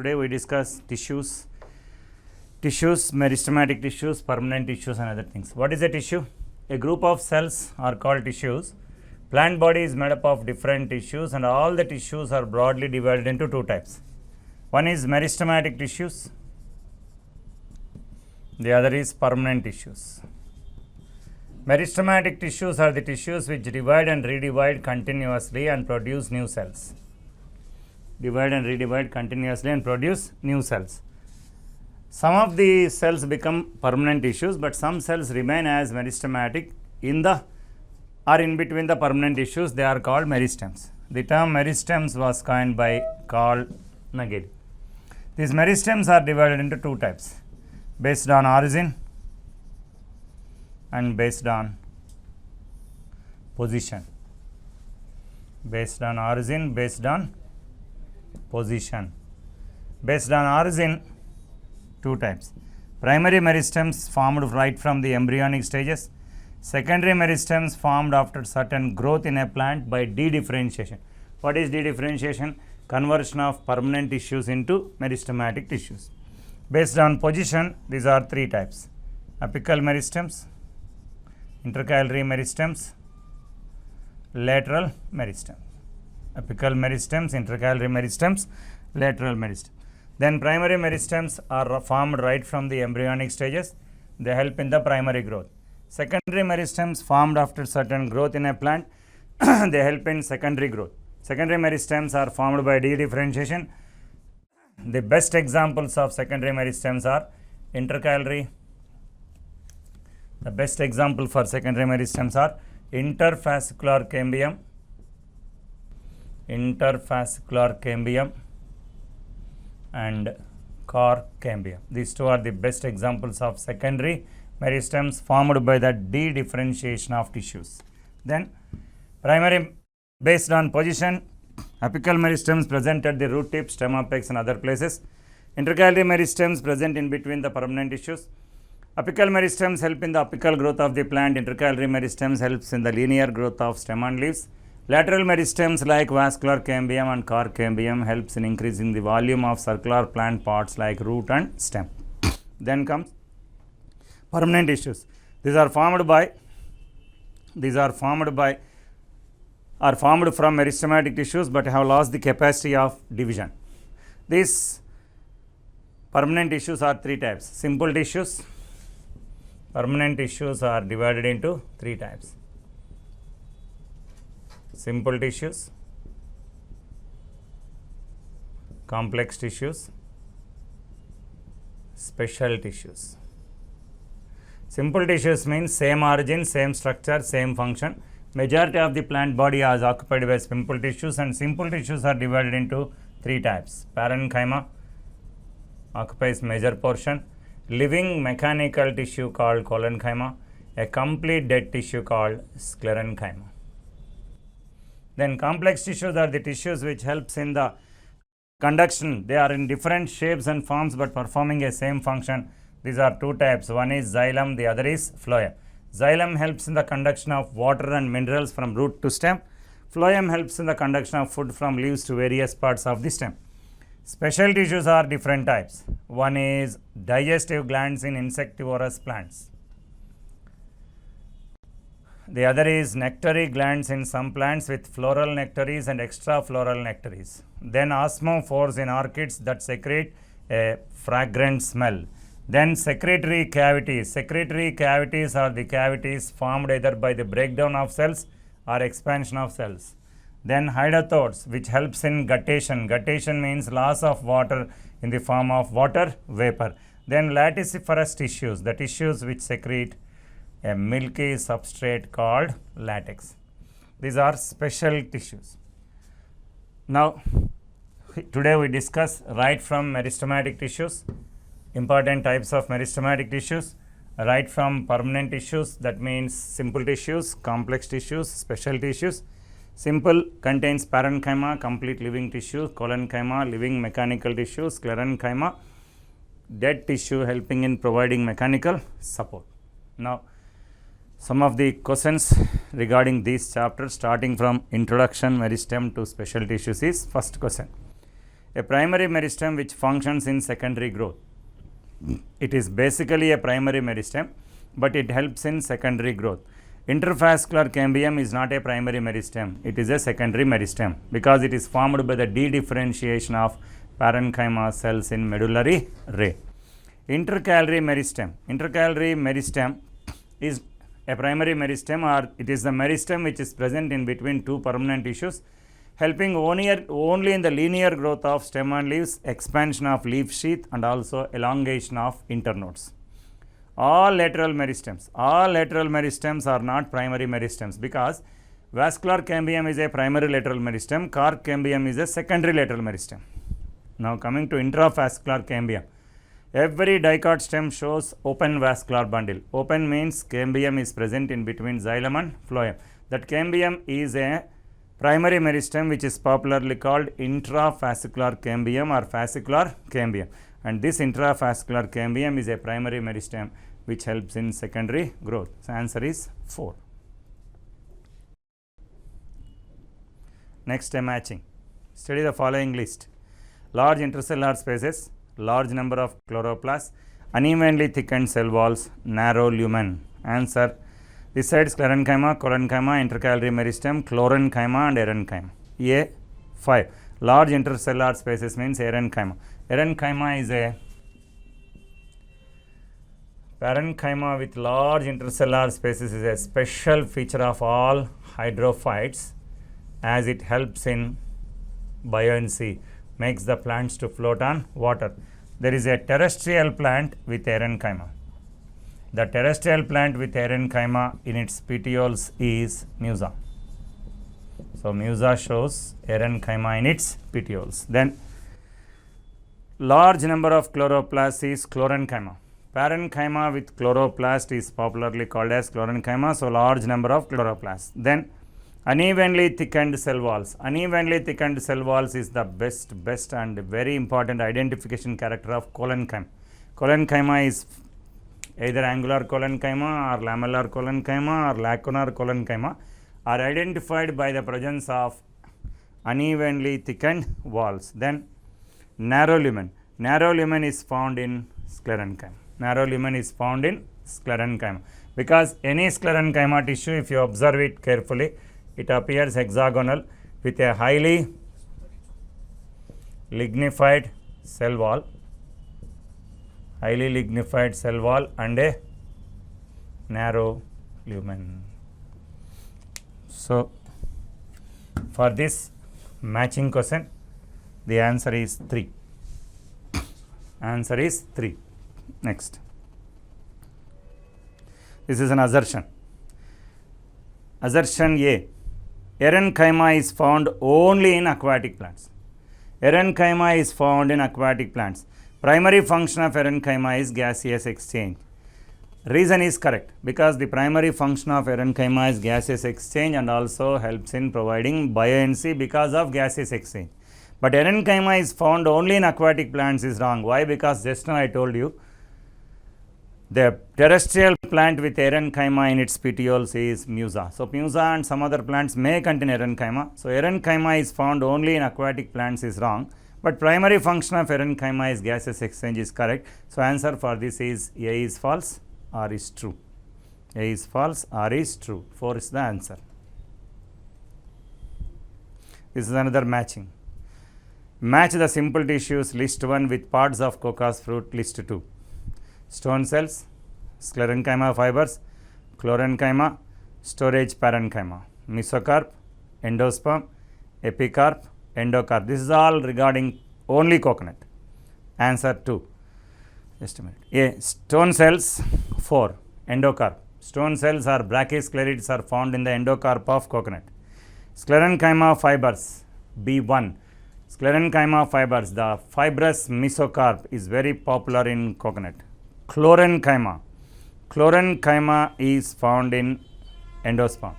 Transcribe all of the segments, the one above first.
Today we discuss tissues, meristematic tissues, permanent tissues and other things. What is a tissue? A group of cells are called tissues. Plant body is made up of different tissues and all the tissues are broadly divided into two types. One is meristematic tissues, the other is permanent tissues. Meristematic tissues are the tissues which divide and redivide continuously and produce new cells. Divide and redivide continuously and produce new cells. Some of the cells become permanent tissues, but some cells remain as meristematic in between the permanent tissues. They are called meristems. The term meristems was coined by Carl Nagel. These meristems are divided into two types, based on origin and based on position. Based on origin, based on position. Based on origin, two types. Primary meristems formed right from the embryonic stages. Secondary meristems formed after certain growth in a plant by dedifferentiation. What is dedifferentiation? Conversion of permanent tissues into meristematic tissues. Based on position, these are three types: apical meristems, intercalary meristems, lateral meristems. Apical meristems, intercalary meristems, lateral meristems. Then primary meristems are formed right from the embryonic stages. They help in the primary growth. Secondary meristems formed after certain growth in a plant. They help in secondary growth. Secondary meristems are formed by dedifferentiation. The best examples of secondary meristems are intercalary. The best example for secondary meristems are interfascicular cambium, and core cambium. These two are the best examples of secondary meristems formed by the dedifferentiation of tissues. Then primary, based on position, apical meristems present at the root tip, stem apex and other places. Intercalary meristems present in between the permanent tissues. Apical meristems help in the apical growth of the plant. Intercalary meristems helps in the linear growth of stem and leaves. Lateral meristems like vascular cambium and core cambium helps in increasing the volume of circular plant parts like root and stem. Then comes permanent tissues. These are formed from meristematic tissues but have lost the capacity of division. These permanent tissues are three types. Simple tissues. Permanent tissues are divided into three types: simple tissues, complex tissues, special tissues. Simple tissues means same origin, same structure, same function. Majority of the plant body is occupied by simple tissues, and simple tissues are divided into three types. Parenchyma occupies major portion. Living mechanical tissue called collenchyma. A complete dead tissue called sclerenchyma. Then complex tissues are the tissues which helps in the conduction. They are in different shapes and forms but performing a same function. These are two types. One is xylem, the other is phloem. Xylem helps in the conduction of water and minerals from root to stem. Phloem helps in the conduction of food from leaves to various parts of the stem. Special tissues are different types. One is digestive glands in insectivorous plants. The other is nectary glands in some plants with floral nectaries and extrafloral nectaries. Then osmophores in orchids that secrete a fragrant smell. Then secretory cavities. Secretory cavities are the cavities formed either by the breakdown of cells or expansion of cells. Then hydrothodes, which helps in guttation. Guttation means loss of water in the form of water vapor. Then latissiferous tissues, the tissues which secrete a milky substrate called latex. These are special tissues. Now, today we discuss right from meristematic tissues, important types of meristematic tissues, right from permanent tissues, that means simple tissues, complex tissues, special tissues. Simple contains parenchyma, complete living tissue, collenchyma, living mechanical tissue, sclerenchyma, dead tissue helping in providing mechanical support. Now, some of the questions regarding these chapters starting from introduction meristem to special tissues is: first question, A primary meristem which functions in secondary growth. It is basically a primary meristem, but it helps in secondary growth. Interfascicular cambium is not a primary meristem, it is a secondary meristem because it is formed by the dedifferentiation of parenchyma cells in medullary ray. Intercalary meristem is a primary meristem, or it is the meristem which is present in between two permanent tissues, helping only in the linear growth of stem and leaves, expansion of leaf sheath, and also elongation of internodes. All lateral meristems are not primary meristems because vascular cambium is a primary lateral meristem, cork cambium is a secondary lateral meristem. Now coming to intrafascicular cambium. Every dicot stem shows open vascular bundle. Open means cambium is present in between xylem and phloem. That cambium is a primary meristem which is popularly called intrafascicular cambium or fascicular cambium, and this intrafascicular cambium is a primary meristem which helps in secondary growth. So answer is 4. Next, a matching. Study the following list. Large intercellular spaces, large number of chloroplasts, unevenly thickened cell walls, narrow lumen. Answer. This side sclerenchyma, collenchyma, intercalary meristem, chlorenchyma and erenchyma. A 5. Large intercellular spaces means erenchyma. Erenchyma is a parenchyma with large intercellular spaces is a special feature of all hydrophytes as it helps in buoyancy, makes the plants to float on water. There is a terrestrial plant with erenchyma. The terrestrial plant with erenchyma in its petioles is musa. So musa shows erenchyma in its petioles. Then large number of chloroplasts is chlorenchyma. Parenchyma with chloroplast is popularly called as chlorenchyma. So large number of chloroplasts. Then unevenly thickened cell walls. Unevenly thickened cell walls is the best and very important identification character of collenchyma. Collenchyma is either angular collenchyma or lamellar collenchyma or lacunar collenchyma are identified by the presence of unevenly thickened walls. Then narrow lumen. Narrow lumen is found in sclerenchyma. Narrow lumen is found in sclerenchyma because any sclerenchyma tissue, if you observe it carefully, it appears hexagonal with a highly lignified cell wall, and a narrow lumen. So for this matching question, the answer is 3. Answer is 3. Next. This is an assertion. Assertion A. Erenchyma is found only in aquatic plants. Erenchyma is found in aquatic plants. Primary function of erenchyma is gaseous exchange. Reason is correct because the primary function of erenchyma is gaseous exchange and also helps in providing buoyancy because of gaseous exchange. But erenchyma is found only in aquatic plants is wrong. Why? Because just now I told you the terrestrial plant with erenchyma in its petioles is musa. So musa and some other plants may contain erenchyma. So erenchyma is found only in aquatic plants is wrong. But primary function of erenchyma is gaseous exchange is correct. So answer for this is A is false or is true. A is false or is true. 4 is the answer. This is another matching. Match the simple tissues list 1 with parts of cocos fruit list 2. Stone cells, sclerenchyma fibers, chlorenchyma, storage parenchyma, mesocarp, endosperm, epicarp, endocarp. This is all regarding only coconut. Answer 2. Just a minute. A. Stone cells 4. Endocarp. Stone cells or brachysclerids are found in the endocarp of coconut. Sclerenchyma fibers B1. Sclerenchyma fibers, the fibrous mesocarp is very popular in coconut. Chlorenchyma. Chlorenchyma is found in endosperm.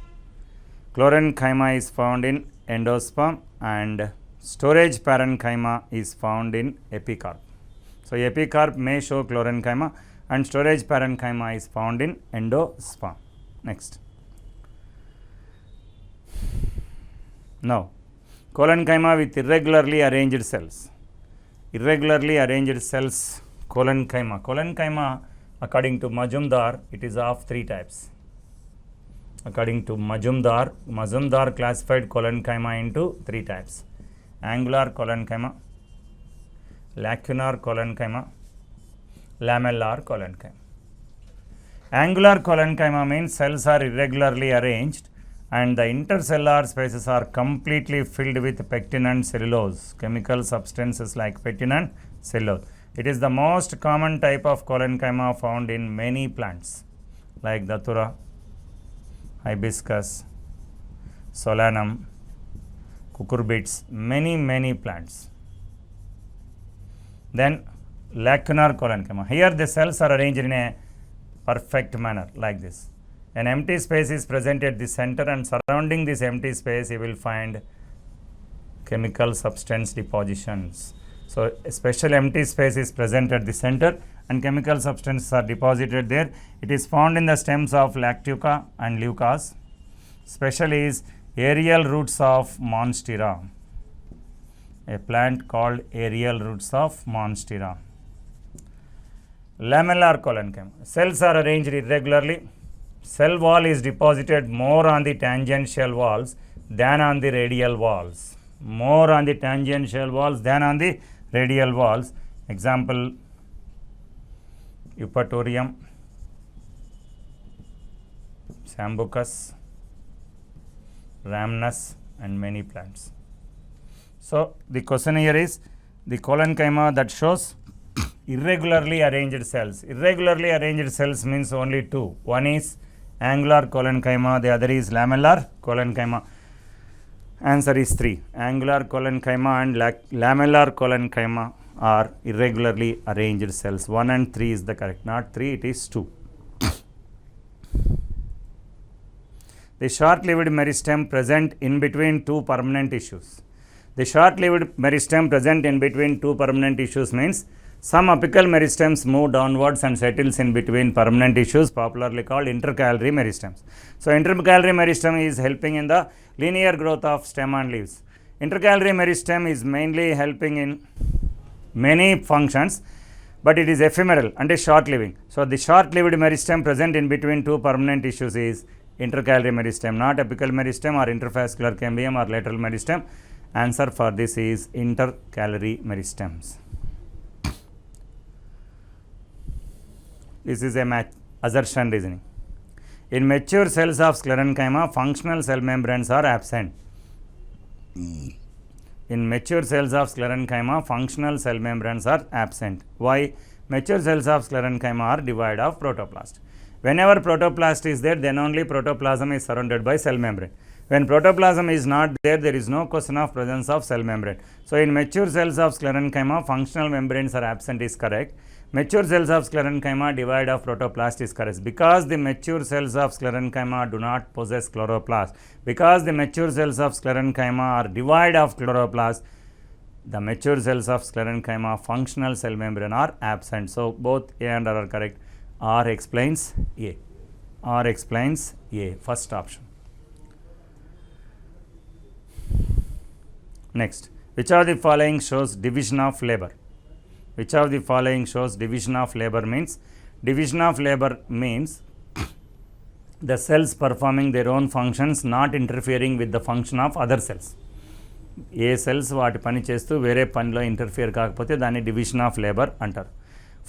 Chlorenchyma is found in endosperm and storage parenchyma is found in epicarp. So epicarp may show chlorenchyma and storage parenchyma is found in endosperm. Next. Now, collenchyma with irregularly arranged cells. irregularly arranged cells, collenchyma. Collenchyma, according to Majumdar, it is of three types. According to Majumdar classified collenchyma into three types: angular collenchyma, lacunar collenchyma, lamellar collenchyma. Angular collenchyma means cells are irregularly arranged and the intercellular spaces are completely filled with pectin and cellulose, chemical substances like pectin and cellulose. It is the most common type of collenchyma found in many plants like datura, hibiscus, solanum, cucurbits, many plants. Then lacunar collenchyma. Here the cells are arranged in a perfect manner like this. An empty space is present at the center and surrounding this empty space you will find chemical substance depositions. So a special empty space is present at the center and chemical substances are deposited there. It is found in the stems of lactuca and leucas. Special is aerial roots of monstera, a plant called aerial roots of monstera. Lamellar collenchyma. Cells are arranged irregularly. Cell wall is deposited more on the tangential walls than on the radial walls. More on the tangential walls than on the radial walls. Example, Eupatorium, Sambucus, Rhamnus and many plants. So the question here is the collenchyma that shows irregularly arranged cells. Irregularly arranged cells means only two. One is angular collenchyma, the other is lamellar collenchyma. Answer is 3. Angular collenchyma and lamellar collenchyma are irregularly arranged cells. 1 and 3 is the correct, not 3, it is 2. The short-lived meristem present in between two permanent tissues. The short-lived meristem present in between two permanent tissues means some apical meristems move downwards and settles in between permanent tissues, popularly called intercalary meristems. So intercalary meristem is helping in the linear growth of stem and leaves. Intercalary meristem is mainly helping in many functions, but it is ephemeral and is short-living. So the short-lived meristem present in between two permanent tissues is intercalary meristem, not apical meristem or interfascicular cambium or lateral meristem. Answer for this is intercalary meristems. This is a assertion reasoning. In mature cells of sclerenchyma, functional cell membranes are absent. In mature cells of sclerenchyma, functional cell membranes are absent. Why? Mature cells of sclerenchyma are devoid of protoplast. Whenever protoplast is there, then only protoplasm is surrounded by cell membrane. When protoplasm is not there, there is no question of presence of cell membrane. So in mature cells of sclerenchyma, functional membranes are absent is correct. Mature cells of sclerenchyma devoid of protoplast is correct. Because the mature cells of sclerenchyma do not possess chloroplast, because the mature cells of sclerenchyma are devoid of chloroplast, the mature cells of sclerenchyma functional cell membrane are absent. So both A and R are correct. R explains A. R explains A. First option. Next, which of the following shows division of labor? Which of the following shows division of labor means? Division of labor means the cells performing their own functions, not interfering with the function of other cells. A cells వాటి పని చేస్తూ వేరే పనిలో interfere కాకపోతే దాన్ని division of labour అంటారు.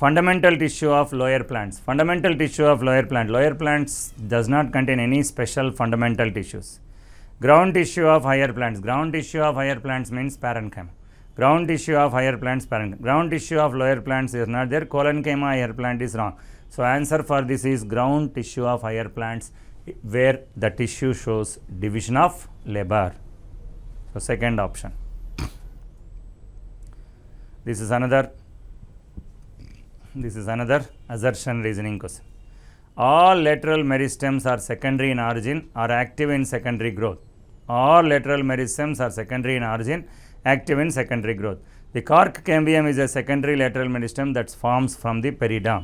Fundamental tissue of lower plants. Fundamental tissue of lower plant. Lower plants does not contain any special fundamental tissues. Ground tissue of higher plants. Ground tissue of higher plants means parenchyma. Ground tissue of higher plants, parenchyma. Ground tissue of lower plants is not there. Collenchyma higher plant is wrong. So answer for this is ground tissue of higher plants, where the tissue shows division of labor. So second option. This is another assertion reasoning question. All lateral meristems are secondary in origin or active in secondary growth. All lateral meristems are secondary in origin, active in secondary growth. The cork cambium is a secondary lateral meristem that forms from the periderm.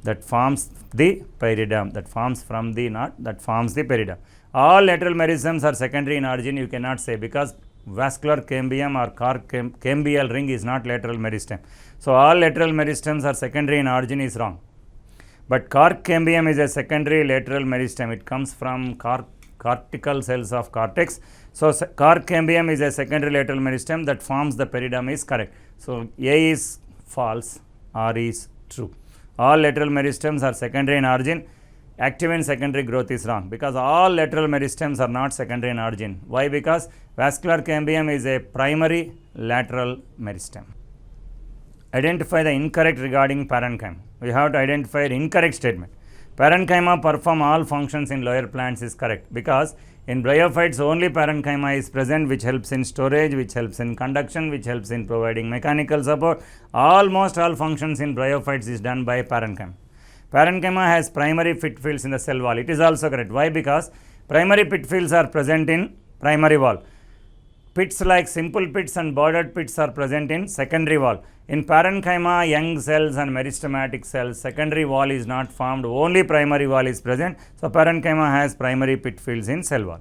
That forms the periderm. That forms from the knot. That forms the periderm. All lateral meristems are secondary in origin. You cannot say, because vascular cambium or cambial ring is not lateral meristem. So all lateral meristems are secondary in origin is wrong. But cork cambium is a secondary lateral meristem. It comes from cortical cells of cortex. So cork cambium is a secondary lateral meristem that forms the periderm is correct. So A is false, R is true. All lateral meristems are secondary in origin. Active in secondary growth is wrong because all lateral meristems are not secondary in origin. Why? Because vascular cambium is a primary lateral meristem. Identify the incorrect regarding parenchyma. We have to identify an incorrect statement. Parenchyma perform all functions in lower plants is correct because in bryophytes only parenchyma is present, which helps in storage, which helps in conduction, which helps in providing mechanical support. Almost all functions in bryophytes is done by parenchyma. Parenchyma has primary pit fields in the cell wall. It is also correct. Why? Because primary pit fields are present in primary wall. Pits like simple pits and bordered pits are present in secondary wall. In parenchyma, young cells and meristematic cells, secondary wall is not formed, only primary wall is present. So, parenchyma has primary pit fields in cell wall.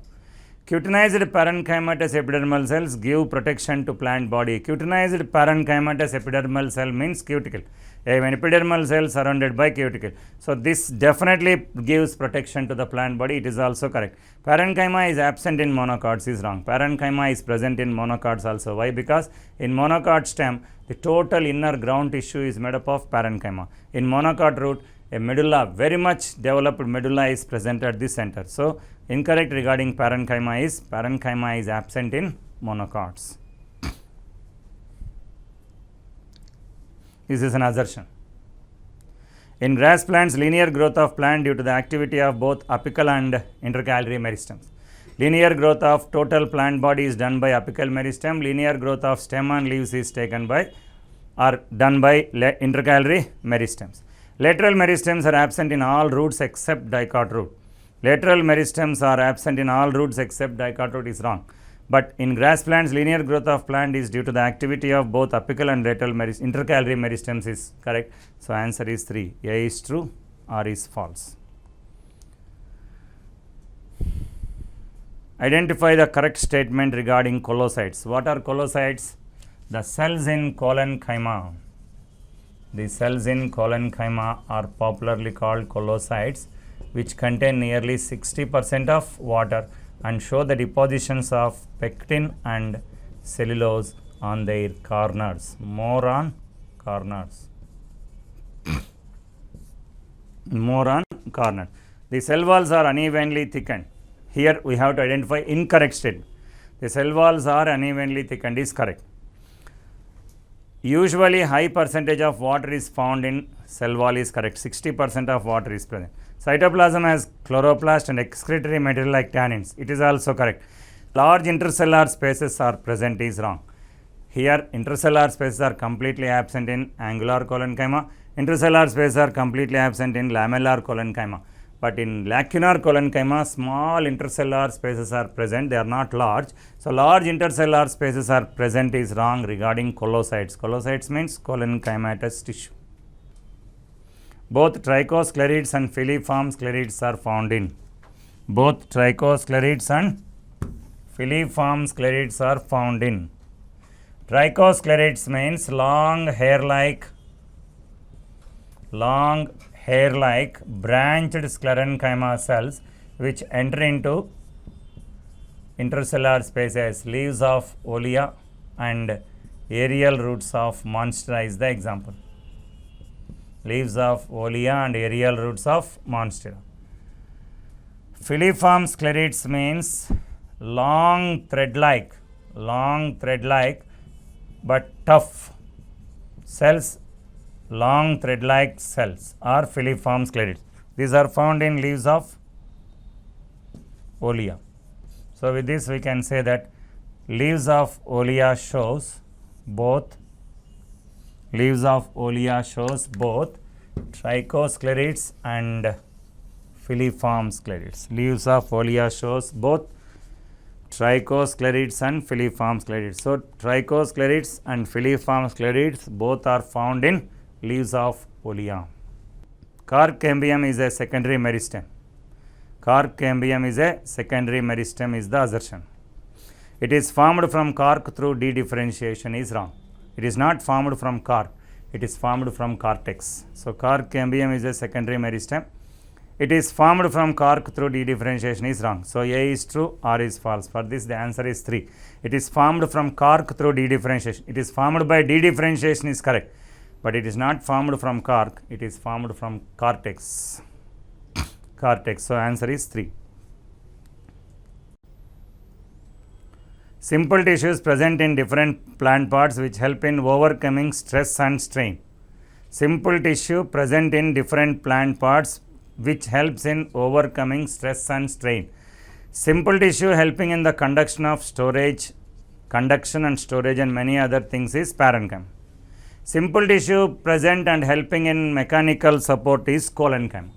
Cutinized parenchymatous epidermal cells give protection to plant body. Cutinized parenchymatous epidermal cell means cuticle. An epidermal cell surrounded by cuticle. So, this definitely gives protection to the plant body. It is also correct. Parenchyma is absent in monocots is wrong. Parenchyma is present in monocots also. Why? Because in monocot stem, the total inner ground tissue is made up of parenchyma. In monocot root, a medulla, very much developed medulla is present at the center. So, incorrect regarding parenchyma is absent in monocots. This is an assertion. In grass plants, linear growth of plant due to the activity of both apical and intercalary meristems. Linear growth of total plant body is done by apical meristem. Linear growth of stem and leaves is taken by or done by intercalary meristems. Lateral meristems are absent in all roots except dicot root. Lateral meristems are absent in all roots except dicot root is wrong. But in grass plants, linear growth of plant is due to the activity of both apical and lateral intercalary meristems is correct. So, answer is 3. A is true, R is false. Identify the correct statement regarding collocytes. What are collocytes? The cells in collenchyma. The cells in collenchyma are popularly called collocytes, which contain nearly 60% of water and show the depositions of pectin and cellulose on their corners. More on corners. More on corners. The cell walls are unevenly thickened. Here we have to identify incorrect statement. The cell walls are unevenly thickened is correct. Usually high percentage of water is found in cell wall is correct. 60% of water is present. Cytoplasm has chloroplast and excretory material like tannins. It is also correct. Large intercellular spaces are present is wrong. Here intercellular spaces are completely absent in angular collenchyma. Intercellular spaces are completely absent in lamellar collenchyma. But in lacunar collenchyma, small intercellular spaces are present. They are not large. So, large intercellular spaces are present is wrong regarding collocytes. Collocytes means collenchymatous tissue. Both trichosclerids and filiform sclerids are found in. Both trichosclerids and filiform sclerids are found in. Trichosclerids means long hair-like branched sclerenchyma cells which enter into intercellular spaces. Leaves of olea and aerial roots of monstera is the example. Leaves of olea and aerial roots of monstera. Filiform sclerids means long thread-like but tough cells. Long thread-like cells are filiform sclerids. These are found in leaves of olea. So, with this we can say that leaves of olea shows both trichosclerids and filiform sclerids. Leaves of olea shows both trichosclerids and filiform sclerids. So, trichosclerids and filiform sclerids both are found in leaves of olea. Cork cambium is a secondary meristem. Cork cambium is a secondary meristem is the assertion. It is formed from cork through dedifferentiation is wrong. It is not formed from cork. It is formed from cortex. So cork cambium is a secondary meristem. It is formed from cork through dedifferentiation is wrong. So A is true, R is false. For this the answer is 3. It is formed from cork through dedifferentiation. It is formed by dedifferentiation is correct. But it is not formed from cork. It is formed from cortex. Cortex. So answer is 3. Simple tissues present in different plant parts which help in overcoming stress and strain. Simple tissue present in different plant parts which helps in overcoming stress and strain. Simple tissue helping in the conduction and storage and many other things is parenchyma. Simple tissue present and helping in mechanical support is collenchyma.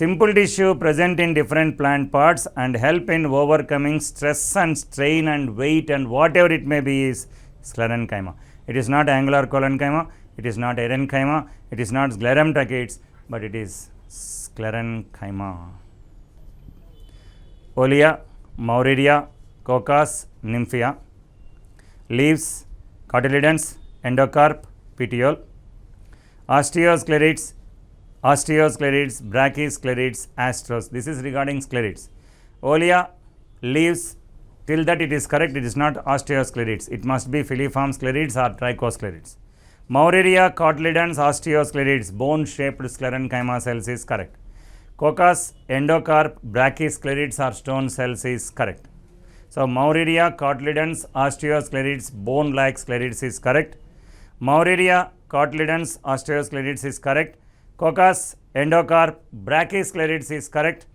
Simple tissue present in different plant parts and help in overcoming stress and strain and weight and whatever it may be is sclerenchyma. It is not angular collenchyma, it is not erenchyma, it is not sclerum tracheides, but it is sclerenchyma. Olea, Mauridia, Coccus, Nymphea. Leaves, cotyledons, endocarp, petiole. Osteosclerids, brachysclerids, astros. This is regarding sclerids. Olea, leaves, till that it is correct, it is not osteosclerids. It must be filiform sclerids or trichosclerids. Mauridia, cotyledons, osteosclerids, bone-shaped sclerenchyma cells is correct. Coccus, endocarp, brachysclerids or stone cells is correct. So, Mauridia, cotyledons, osteosclerids, bone-like sclerids is correct. Mauridia, cotyledons, osteosclerids is correct. Coccus, endocarp, brachysclerids is correct.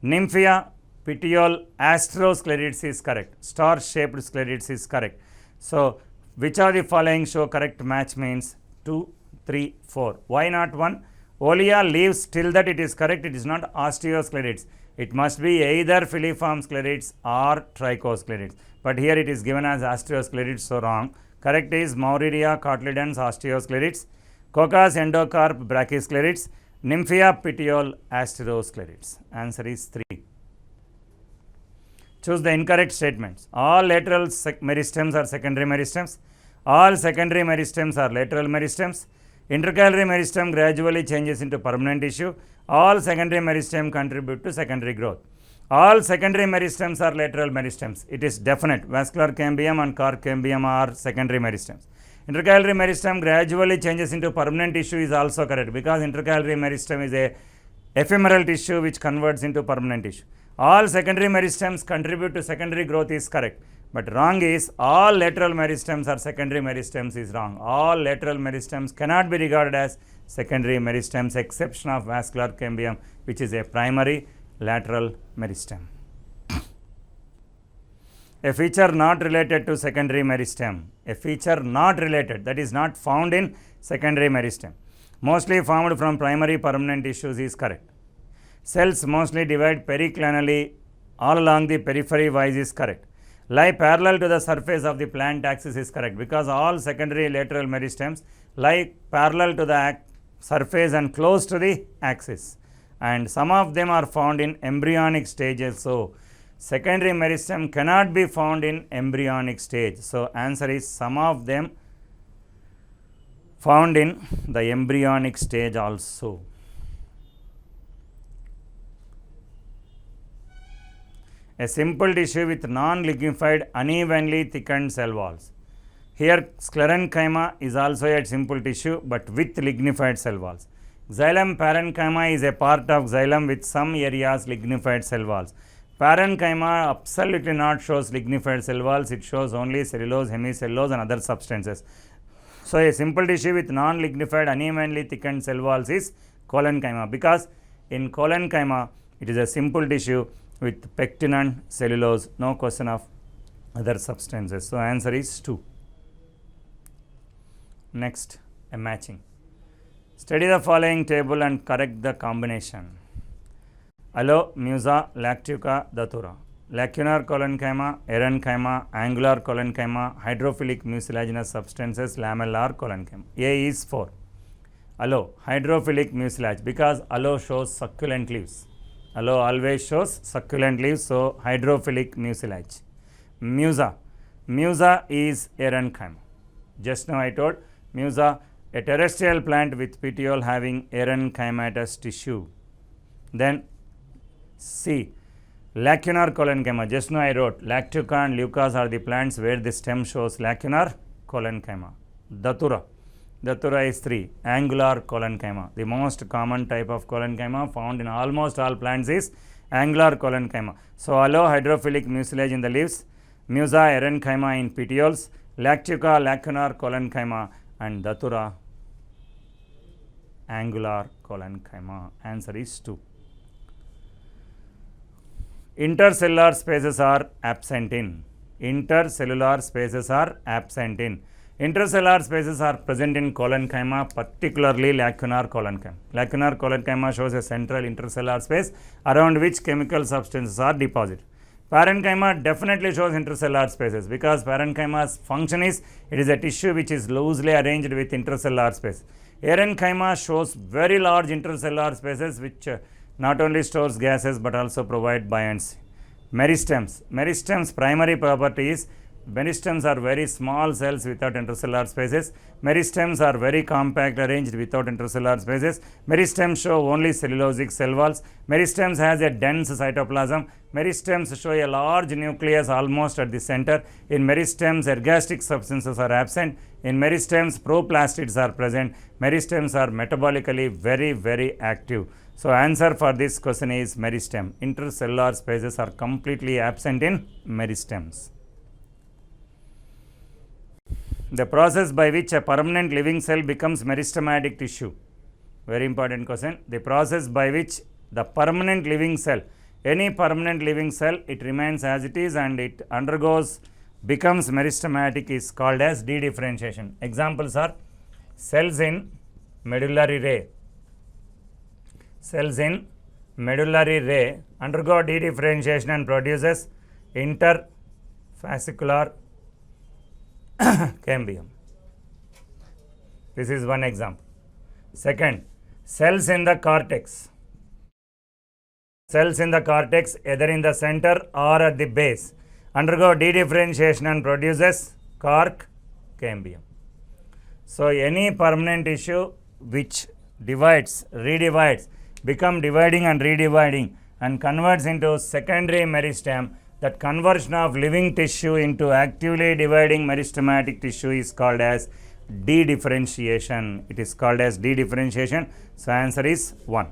Nymphea, petiole, astrosclerids is correct. Star-shaped sclerids is correct. So, which of the following show correct match means 2, 3, 4. Why not 1? Olea, leaves, till that it is correct, it is not osteosclerids. It must be either filiform sclerids or trichosclerids. But here it is given as osteosclerids, so wrong. Correct is Mauridia, cotyledons, osteosclerids. Coccus, endocarp, brachysclerids. Nymphea, petiole, astrosclerids. Answer is 3. Choose the incorrect statements. All lateral meristems are secondary meristems. All secondary meristems are lateral meristems. Intercalary meristem gradually changes into permanent tissue. All secondary meristem contribute to secondary growth. All secondary meristems are lateral meristems. It is definite. Vascular cambium and cork cambium are secondary meristems. Intercalary meristem gradually changes into permanent tissue is also correct because intercalary meristem is a ephemeral tissue which converts into permanent tissue. All secondary meristems contribute to secondary growth is correct. But wrong is all lateral meristems are secondary meristems is wrong. All lateral meristems cannot be regarded as secondary meristems exception of vascular cambium which is a primary lateral meristem. A feature not related to secondary meristem. A feature not related, that is not found in secondary meristem. Mostly formed from primary permanent tissues is correct. Cells mostly divide periclinally all along the periphery wise is correct. Lie parallel to the surface of the plant axis is correct because all secondary lateral meristems lie parallel to the surface and close to the axis. And some of them are found in embryonic stages. So, secondary meristem cannot be found in embryonic stage. So, answer is some of them found in the embryonic stage also. A simple tissue with non-lignified unevenly thickened cell walls. Here sclerenchyma is also a simple tissue but with lignified cell walls. Xylem parenchyma is a part of xylem with some areas lignified cell walls. Parenchyma absolutely not shows lignified cell walls, it shows only cellulose, hemicellulose and other substances. So, a simple tissue with non-lignified unevenly thickened cell walls is collenchyma because in collenchyma it is a simple tissue with pectin and cellulose, no question of other substances. So, answer is 2. Next, a matching. Study the following table and correct the combination. Aloe, Musa, Lactuca, Datura. Lacunar collenchyma, erenchyma, angular collenchyma, hydrophilic mucilaginous substances, lamellar collenchyma. A is 4. Aloe, hydrophilic mucilage because aloe shows succulent leaves. Aloe always shows succulent leaves, so hydrophilic mucilage. Musa, Musa is Erenchyma. Just now I told Musa, a terrestrial plant with petiole having Erenchymatous tissue. Then C, lacunar collenchyma. Just now I wrote Lactuca and Leucas are the plants where the stem shows lacunar collenchyma. Datura. Datura is 3, angular collenchyma. The most common type of collenchyma found in almost all plants is angular collenchyma. So, allohydrophilic mucilage in the leaves, Musa Erenchyma in petioles, Lactuca lacunar collenchyma, and Datura angular collenchyma. Answer is 2. Intercellular spaces are absent in. Intercellular spaces are absent in. Intercellular spaces are present in collenchyma, particularly lacunar collenchyma. Lacunar collenchyma shows a central intercellular space around which chemical substances are deposited. Parenchyma definitely shows intercellular spaces because parenchyma's function is it is a tissue which is loosely arranged with intercellular space. Erenchyma shows very large intercellular spaces which not only stores gases but also provide buoyancy. Meristems. Meristems' primary property is meristems are very small cells without intercellular spaces. Meristems are very compact arranged without intercellular spaces. Meristems show only cellulosic cell walls. Meristems has a dense cytoplasm. Meristems show a large nucleus almost at the center. In meristems, ergastic substances are absent. In meristems, proplastids are present. Meristems are metabolically very active. So, answer for this question is meristem. Intercellular spaces are completely absent in meristems. The process by which a permanent living cell becomes meristematic tissue. Very important question. The process by which the permanent living cell, any permanent living cell, it remains as it is and it becomes meristematic is called as dedifferentiation. Examples are cells in medullary ray. Cells in medullary ray undergo dedifferentiation and produces interfascicular cambium. This is one example. Second, cells in the cortex. Cells in the cortex either in the center or at the base undergo dedifferentiation and produces cork cambium. So, any permanent tissue which divides, redivides, become dividing and redividing and converts into secondary meristem, that conversion of living tissue into actively dividing meristematic tissue is called as dedifferentiation. It is called as dedifferentiation. So, answer is 1.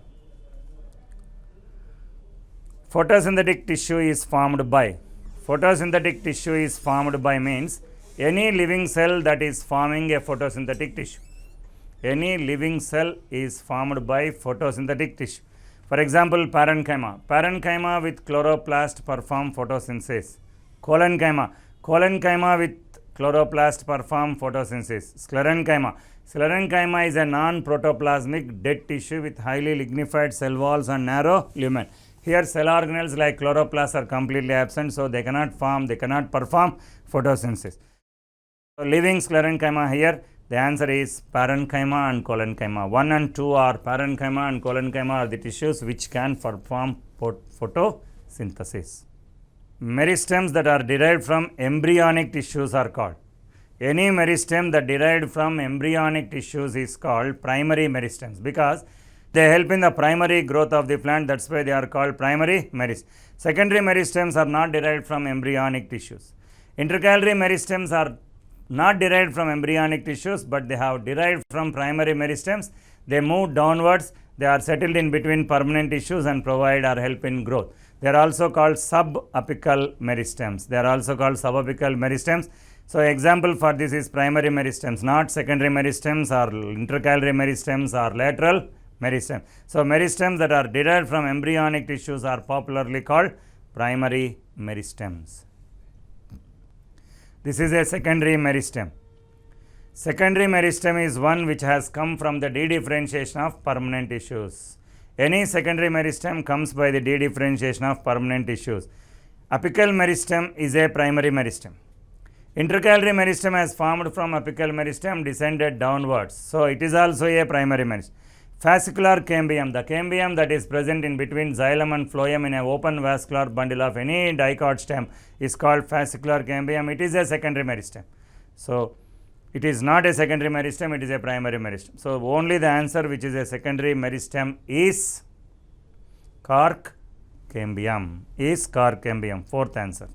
Photosynthetic tissue is formed by. Photosynthetic tissue is formed by means any living cell that is forming a photosynthetic tissue. Any living cell is formed by photosynthetic tissue. For example, parenchyma. Parenchyma with chloroplast perform photosynthesis. Collenchyma. Collenchyma with chloroplast perform photosynthesis. Sclerenchyma. Sclerenchyma is a non-protoplasmic dead tissue with highly lignified cell walls and narrow lumen. Here cell organelles like chloroplasts are completely absent, so they cannot perform photosynthesis. So, living sclerenchyma here, the answer is parenchyma and collenchyma. 1 and 2 are parenchyma and collenchyma are the tissues which can perform photosynthesis. Meristems that are derived from embryonic tissues are called. Any meristem that derived from embryonic tissues is called primary meristems because they help in the primary growth of the plant. That's why they are called primary meristems. Secondary meristems are not derived from embryonic tissues. Intercalary meristems are not derived from embryonic tissues, but they have derived from primary meristems. They move downwards. They are settled in between permanent tissues and provide or help in growth. They are also called subapical meristems. So, example for this is primary meristems, not secondary meristems or intercalary meristems or lateral meristems. So, meristems that are derived from embryonic tissues are popularly called primary meristems. This is a secondary meristem. Secondary meristem is one which has come from the dedifferentiation of permanent tissues. Any secondary meristem comes by the dedifferentiation of permanent tissues. Apical meristem is a primary meristem. Intercalary meristem has formed from apical meristem descended downwards. So, it is also a primary meristem. Fascicular cambium, the cambium that is present in between xylem and phloem in an open vascular bundle of any dicot stem is called fascicular cambium. It is a secondary meristem. So, it is not a secondary meristem, it is a primary meristem. So, only the answer which is a secondary meristem is cork cambium, fourth answer.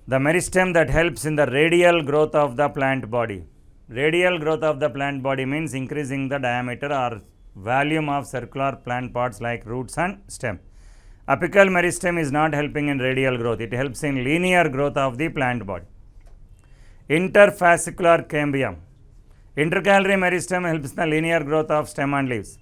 The meristem that helps in the radial growth of the plant body. Radial growth of the plant body means increasing the diameter or volume of circular plant parts like roots and stem. Apical meristem is not helping in radial growth, it helps in linear growth of the plant body. Interfascicular cambium. Intercalary meristem helps in the linear growth of stem and leaves.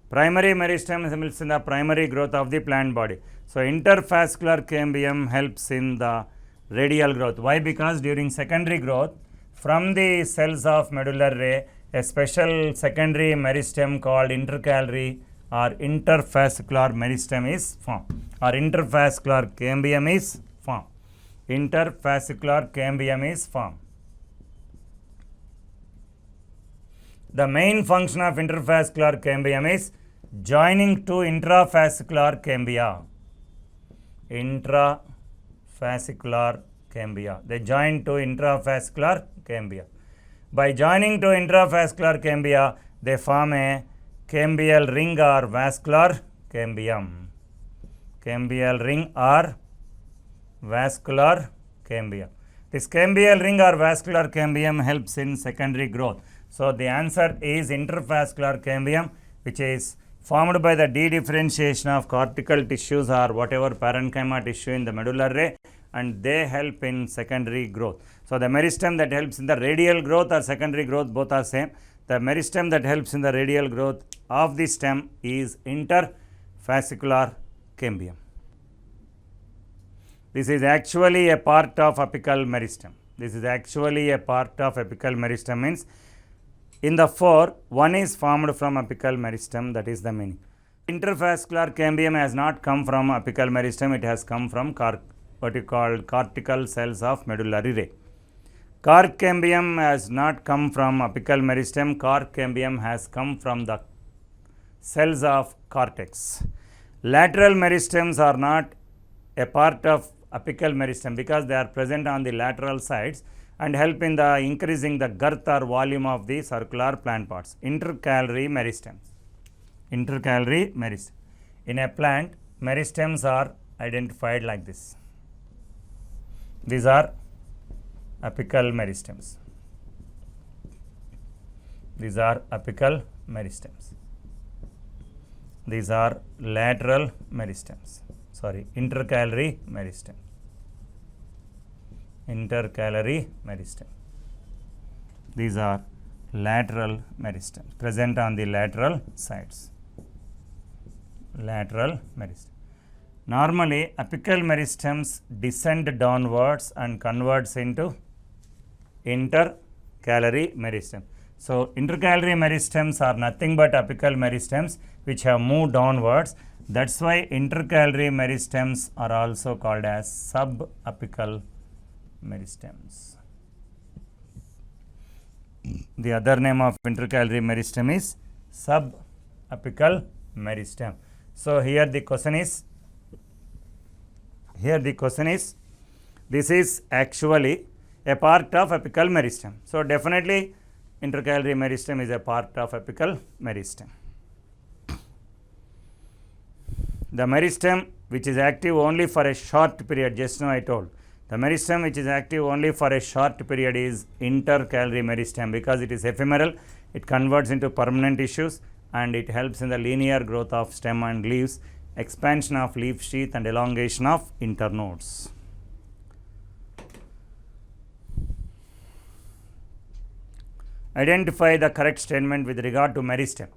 Primary meristem helps in the primary growth of the plant body. So, interfascicular cambium helps in the radial growth. Why? Because during secondary growth, from the cells of medullary ray, a special secondary meristem called intercalary or interfascicular meristem is formed, or interfascicular cambium is formed. Interfascicular cambium is formed. The main function of interfascicular cambium is joining to intrafascicular cambia. Intrafascicular cambia. They join to intrafascicular cambia. By joining to intrafascicular cambia, they form a cambial ring or vascular cambium. Cambial ring or vascular cambium. This cambial ring or vascular cambium helps in secondary growth. So, the answer is interfascicular cambium, which is formed by the dedifferentiation of cortical tissues or whatever parenchyma tissue in the medullary ray, and they help in secondary growth. So, the meristem that helps in the radial growth or secondary growth, both are same. The meristem that helps in the radial growth of the stem is interfascicular cambium. This is actually a part of apical meristem. This is actually a part of apical meristem, means in the four, one is formed from apical meristem, that is the meaning. Interfascicular cambium has not come from apical meristem, it has come from what you call cortical cells of medullary ray. Cork cambium has not come from apical meristem, cork cambium has come from the cells of cortex. Lateral meristems are not a part of apical meristem because they are present on the lateral sides and help in the increasing the girth or volume of the circular plant parts. Intercalary meristems. Intercalary meristem. In a plant, meristems are identified like this. These are apical meristems. These are apical meristems. These are lateral meristems. Intercalary meristem. Intercalary meristem. These are lateral meristems present on the lateral sides. Lateral meristem. Normally, apical meristems descend downwards and converts into intercalary meristem. So, intercalary meristems are nothing but apical meristems which have moved downwards. That is why intercalary meristems are also called as subapical meristems. The other name of intercalary meristem is subapical meristem. So, here the question is, this is actually a part of apical meristem. So, definitely intercalary meristem is a part of apical meristem. The meristem which is active only for a short period, just now I told, the meristem which is active only for a short period is intercalary meristem because it is ephemeral, it converts into permanent tissues and it helps in the linear growth of stem and leaves, expansion of leaf sheath and elongation of internodes. Identify the correct statement with regard to meristem.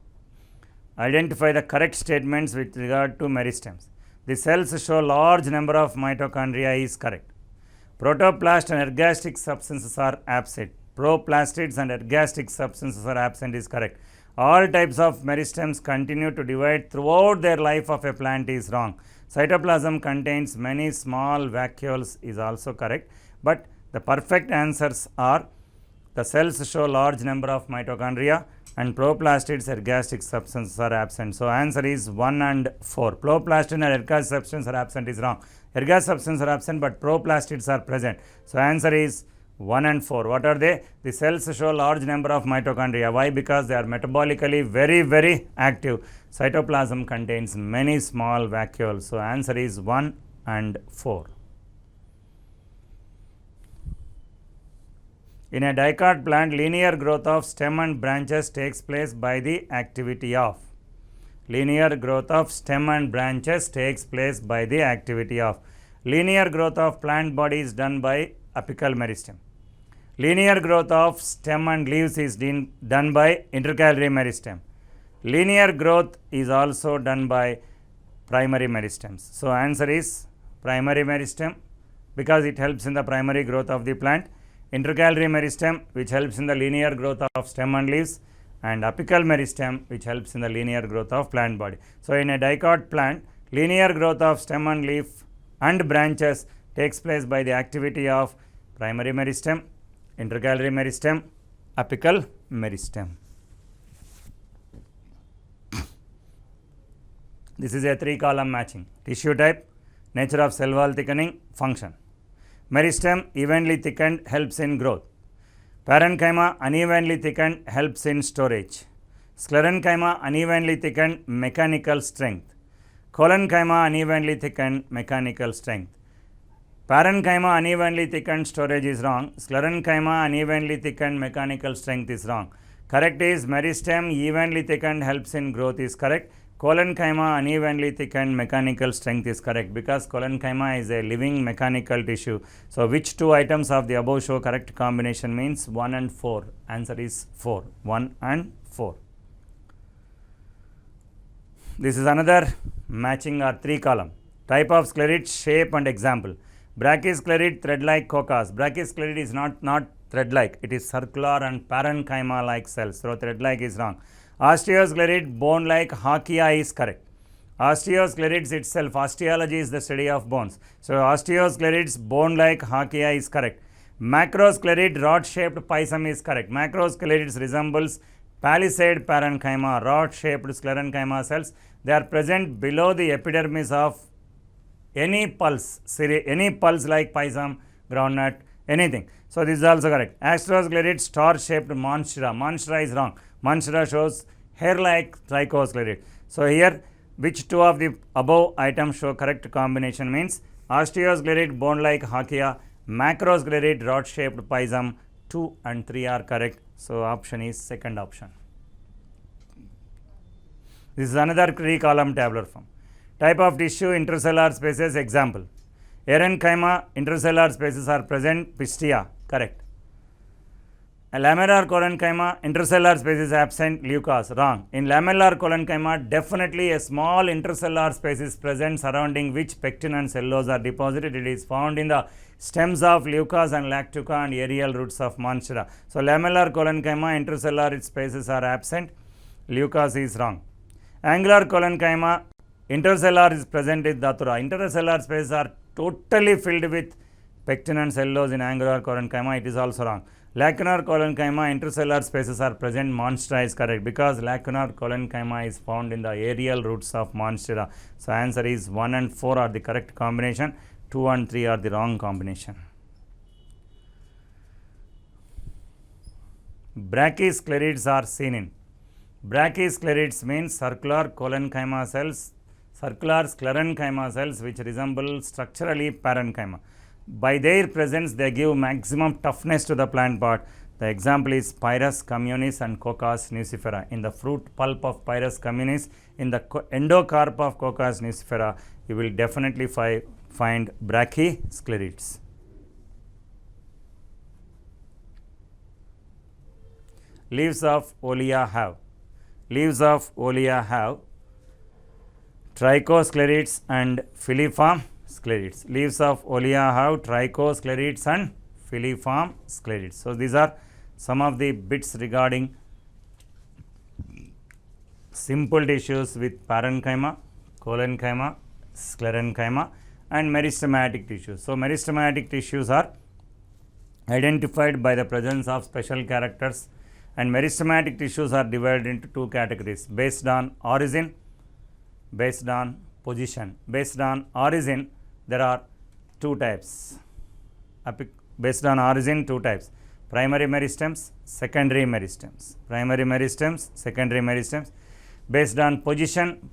Identify the correct statements with regard to meristems. The cells show large number of mitochondria is correct. Protoplast and ergastic substances are absent. Proplastids and ergastic substances are absent is correct. All types of meristems continue to divide throughout their life of a plant is wrong. Cytoplasm contains many small vacuoles is also correct, but the perfect answers are the cells show large number of mitochondria and proplastids ergastric substances are absent. So answer is 1 and 4. Proplastid and ergastric substances are absent is wrong. Ergastric substances are absent but proplastids are present. So answer is 1 and 4. What are they? The cells show large number of mitochondria. Why? Because they are metabolically very active. Cytoplasm contains many small vacuoles. So answer is 1 and 4. In a dicot plant, linear growth of stem and branches takes place by the activity of. Linear growth of stem and branches takes place by the activity of. Linear growth of plant body is done by apical meristem. Linear growth of stem and leaves is done by intercalary meristem. Linear growth is also done by primary meristems. So answer is primary meristem because it helps in the primary growth of the plant. Intercalary meristem which helps in the linear growth of stem and leaves, and apical meristem which helps in the linear growth of plant body. So in a dicot plant, linear growth of stem and leaf and branches takes place by the activity of primary meristem, intercalary meristem, apical meristem. This is a 3-column matching. Tissue type, nature of cell wall thickening, function. Meristem evenly thickened helps in growth. Parenchyma unevenly thickened helps in storage. Sclerenchyma unevenly thickened mechanical strength. Collenchyma unevenly thickened mechanical strength. Parenchyma unevenly thickened storage is wrong. Sclerenchyma unevenly thickened mechanical strength is wrong. Correct is meristem evenly thickened helps in growth is correct. Collenchyma unevenly thickened mechanical strength is correct because collenchyma is a living mechanical tissue. So which two items of the above show correct combination means 1 and 4. Answer is 4. 1 and 4. This is another matching or 3-column. Type of sclerid, shape and example. Brachysclerid thread-like cocos. Brachysclerid is not thread-like. It is circular and parenchyma-like cells. So thread-like is wrong. Osteosclerid bone-like Hachia is correct. Osteosclerids itself, osteology is the study of bones. So osteosclerids bone-like Hachia is correct. Macrosclerid rod-shaped pisum is correct. Macrosclerids resembles palisade parenchyma, rod-shaped sclerenchyma cells. They are present below the epidermis of any pulse like pisum, groundnut, anything. So this is also correct. Astrosclerid star-shaped monstera. Monstera is wrong. Monstera shows hair-like trichosclerid. So here, which two of the above items show correct combination means osteosclerid bone-like Hachia, macrosclerid rod-shaped pisum. 2 and 3 are correct. So option is second option. This is another 3-column tabular form. Type of tissue, intercellular spaces, example. Parenchyma, intercellular spaces are present, pistia, correct. A lamellar collenchyma, intercellular space is absent, leucas, wrong. In lamellar collenchyma, definitely a small intercellular space is present surrounding which pectin and cellulose are deposited. It is found in the stems of leucas and lactuca and aerial roots of monstera. So lamellar collenchyma, intercellular spaces are absent, leucas is wrong. Angular collenchyma, intercellular is present in datura. Intercellular spaces are totally filled with pectin and cellulose in angular collenchyma, it is also wrong. Lacunar collenchyma, intercellular spaces are present, monstera is correct because lacunar collenchyma is found in the aerial roots of monstera. So answer is 1 and 4 are the correct combination, 2 and 3 are the wrong combination. Brachysclerids are seen in. Brachysclerids means circular collenchyma cells, circular sclerenchyma cells which resemble structurally parenchyma. By their presence, they give maximum toughness to the plant part. The example is Pyrus communis and Cocos nucifera. In the fruit pulp of Pyrus communis, in the endocarp of Cocos nucifera, you will definitely find brachysclerids. Leaves of Olea have. Leaves of Olea have trichosclerids and filiform sclerids. Leaves of Olea have trichosclerids and filiform sclerids. So these are some of the bits regarding simple tissues with parenchyma, collenchyma, sclerenchyma and meristematic tissues. So meristematic tissues are identified by the presence of special characters, and meristematic tissues are divided into two categories based on origin, based on position. Based on origin, there are two types. Based on origin, two types: primary meristems, secondary meristems. Primary meristems, secondary meristems. Based on position,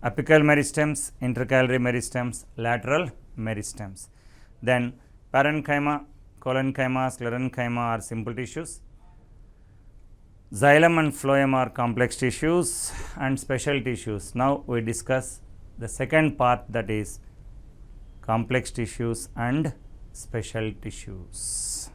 apical meristems, intercalary meristems, lateral meristems. Then parenchyma, collenchyma, sclerenchyma are simple tissues. Xylem and phloem are complex tissues and special tissues. Now we discuss the second part, that is complex tissues and special tissues.